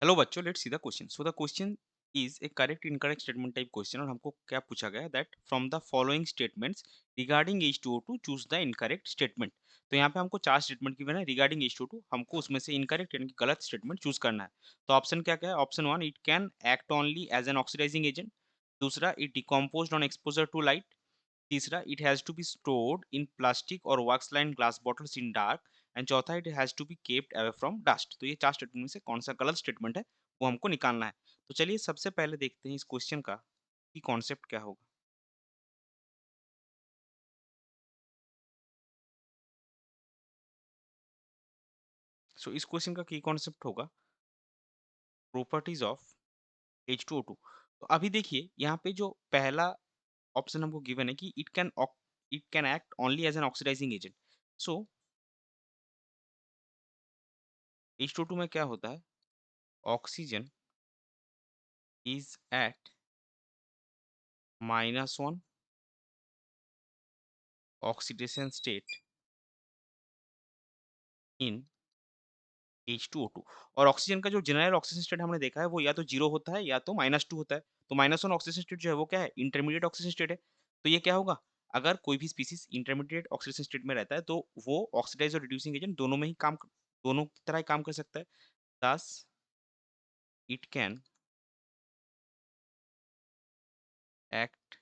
Hello बच्चों, let's see the question. So the question is A correct incorrect statement type question और हमको क्या पूछा गया that from the following statements regarding H2O2 choose the incorrect statement. तो यहाँ पे हमको चार स्टेटमेंट गिवन है रिगार्डिंग H2O2, हमको उसमें से इनकरेक्ट यानी कि गलत स्टेटमेंट चूज करना है। तो ऑप्शन क्या क्या है? Option one, it can act only as an oxidising agent. दूसरा, it decomposed on exposure to light. तीसरा, it has to be stored in plastic और wax line glass bottles in dark. And चौथा, it has to be kept away from dust. तो ये चार statement में से कौन सा गलत स्टेटमेंट है वो हमको निकालना है। तो चलिए सबसे पहले देखते हैं इस क्वेश्चन का कि कॉन्सेप्ट क्या होगा। सो इस क्वेश्चन का की कॉन्सेप्ट होगा प्रॉपर्टीज ऑफ H2O2। तो अभी देखिए यहाँ पे जो पहला ऑप्शन हमको गिवन है कि it can act only as an oxidising agent. So H2O2 में क्या होता है? Oxygen is at -1 oxidation state in H2O2। और ऑक्सीजन का जो जनरल ऑक्सीजन स्टेट हमने देखा है वो या तो जीरो होता है या तो -2 होता है। तो -1 ऑक्सीजन स्टेट जो है वो क्या है? इंटरमीडिएट ऑक्सीजन स्टेट है। तो ये क्या होगा? अगर कोई भी स्पीसीज इंटरमीडिएट ऑक्सीजन स्टेट में रहता है तो वो ऑक्सीडाइज और रिड्यूसिंग एजेंट दोनों में ही दोनों की तरह ही काम कर सकता है। thus it can act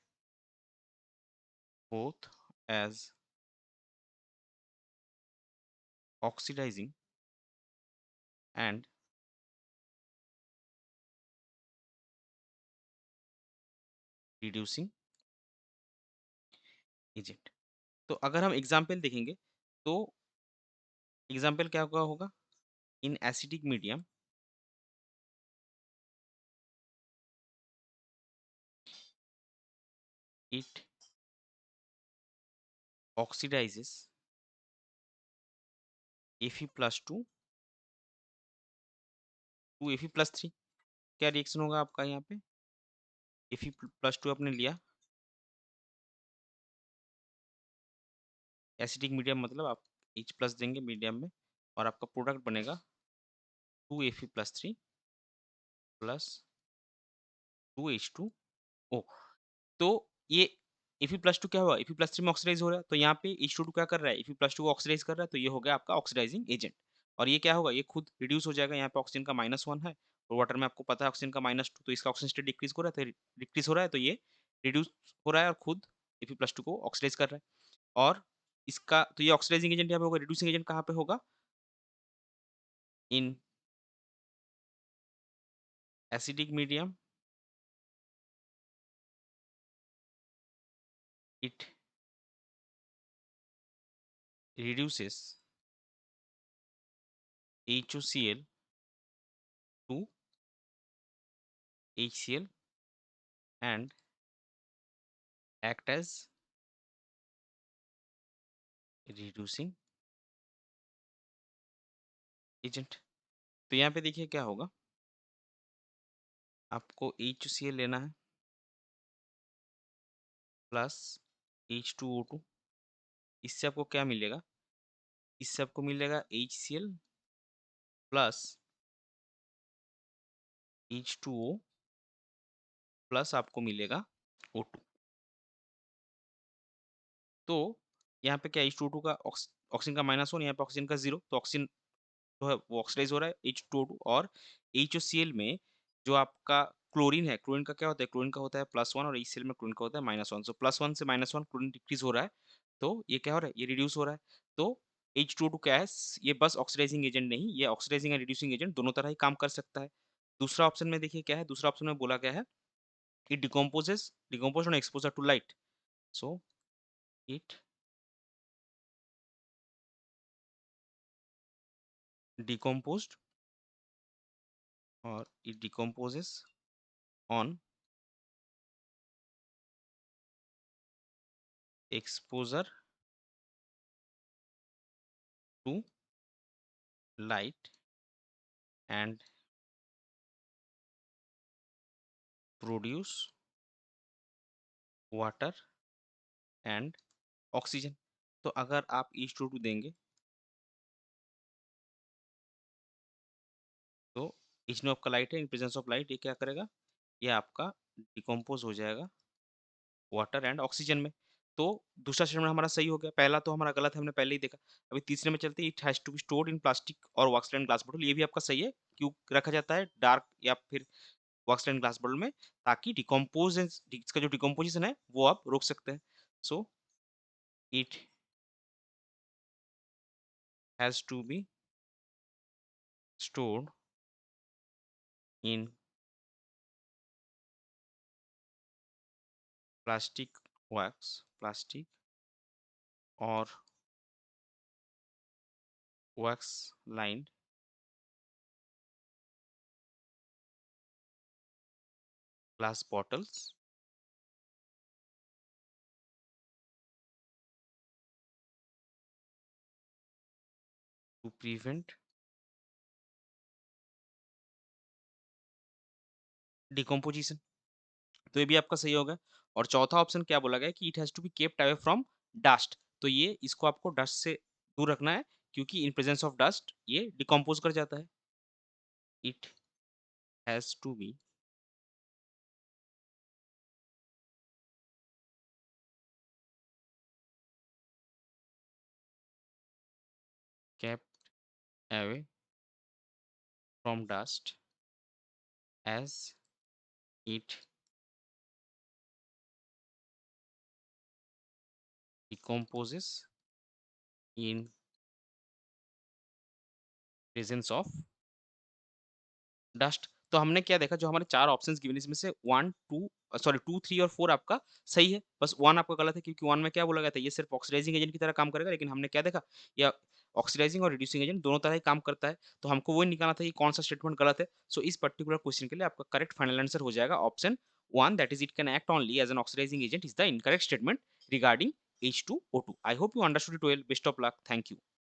both as oxidising and reducing agent. तो अगर हम एग्जाम्पल देखेंगे तो एग्जाम्पल क्या होगा? In acidic medium it oxidises Fe+2 to Fe+3। क्या रिएक्शन होगा आपका यहाँ पे? Fe+2 आपने लिया, एसिडिक मीडियम मतलब आप H+ देंगे मीडियम में और आपका प्रोडक्ट बनेगा 2Fe+3 + 2H2O। तो ये Fe+2 क्या हुआ? Fe+3 में ऑक्सीडाइज हो रहा है, तो यहाँ पे H2O2 क्या कर रहा है? Fe+2 को ऑक्सीडाइज कर रहा है, तो ये हो गया आपका ऑक्सीडाइजिंग एजेंट। और ये क्या होगा? ये खुद रिड्यूस हो जाएगा। यहाँ पे ऑक्सीजन का -1 है और वाटर में आपको पता है ऑक्सीजन का -2, तो इसका ऑक्सीजन स्टेट डिक्रीज हो रहा है, तो डिक्रीज हो रहा है, तो ये रिड्यूस हो रहा है और खुद Fe+2 को ऑक्सीडाइज कर रहा है। और इसका तो ये ऑक्सीडाइजिंग एजेंट यहाँ पे होगा। रिड्यूसिंग एजेंट कहाँ पे होगा? In acidic medium it reduces HOCl to HCl and act as reducing agent. तो यहाँ पे देखिए क्या होगा? आपको HCl लेना है प्लस H2O2। इससे आपको क्या मिलेगा? इससे आपको मिलेगा HCl प्लस H2O प्लस आपको मिलेगा O2। तो यहाँ पे क्या H2O2 का ऑक्सीजन का -1, यहाँ पे ऑक्सीजन का 0, तो ऑक्सीजन जो है वो ऑक्सीडाइज हो रहा है H2O2। और HCl में जो आपका क्लोरीन है, क्लोरीन का क्या होता है? क्लोरीन का होता है +1 और HCl में क्लोरीन का होता है -1। सो +1 से -1 क्लोरीन डिक्रीज हो रहा है, तो ये क्या हो रहा है? ये रिड्यूस हो रहा है। तो H2O2 क्या है? ये बस ऑक्सीडाइजिंग एजेंट नहीं, ये ऑक्सीडाइजिंग एंड रिड्यूसिंग एजेंट दोनों तरह ही काम कर सकता है। दूसरा ऑप्शन में देखिए क्या है? दूसरा ऑप्शन में बोला गया है it decompose on exposure to light. So it decomposed और it decomposes on exposure to light and produce water and oxygen। तो अगर आप H2O2 देंगे तो इग्नू आपका लाइट है, इन प्रेजेंस ऑफ लाइट ये क्या करेगा, ये आपका डिकम्पोज हो जाएगा वाटर एंड ऑक्सीजन में। तो दूसरा स्टेटमेंट हमारा सही हो गया, पहला तो हमारा गलत है, हमने पहले ही देखा। अभी तीसरे में चलते हैं, it has to be stored in plastic और वॉक्सलाइन ग्लास बॉटल, ये भी आपका सही है। क्यों रखा जाता है डार्क या फिर वॉक्सलाइन ग्लास बॉटल में, ताकि डिकम्पोज इसका जो डिकम्पोजिशन है वो आप रोक सकते हैं। So it has to be stored in plastic और wax line glass bottles to prevent decomposition. तो ये भी आपका सही होगा। और चौथा ऑप्शन क्या बोला गया है कि it has to be kept away from dust, तो ये इसको आपको डस्ट से दूर रखना है, क्योंकि इन प्रेजेंस ऑफ डस्ट ये डिकम्पोज कर जाता है। It has to be kept away from dust as it decomposes in presence of dust. तो हमने क्या देखा, जो हमारे 4 ऑप्शंस गिवन इसमें से 1, 2 सॉरी 2, 3 और 4 आपका सही है। बस 1 आपका गलत है, क्योंकि 1 में क्या बोला गया था, ये सिर्फ ऑक्सीडाइजिंग एजेंट की तरह काम करेगा, लेकिन हमने क्या देखा, या ऑक्सीडाइजिंग और रिड्यूसिंग एजेंट दोनों तरह ही काम करता है। तो हमको वही निकालना था कि कौन सा स्टेटमेंट गलत है। सो इस पर्टिकुलर क्वेश्चन के लिए आपका करेक्ट फाइनल आंसर हो जाएगा option 1, that is it can act only as an oxidising agent is the incorrect statement regarding H2O2। I hope you understood it well. Best of luck. Thank you.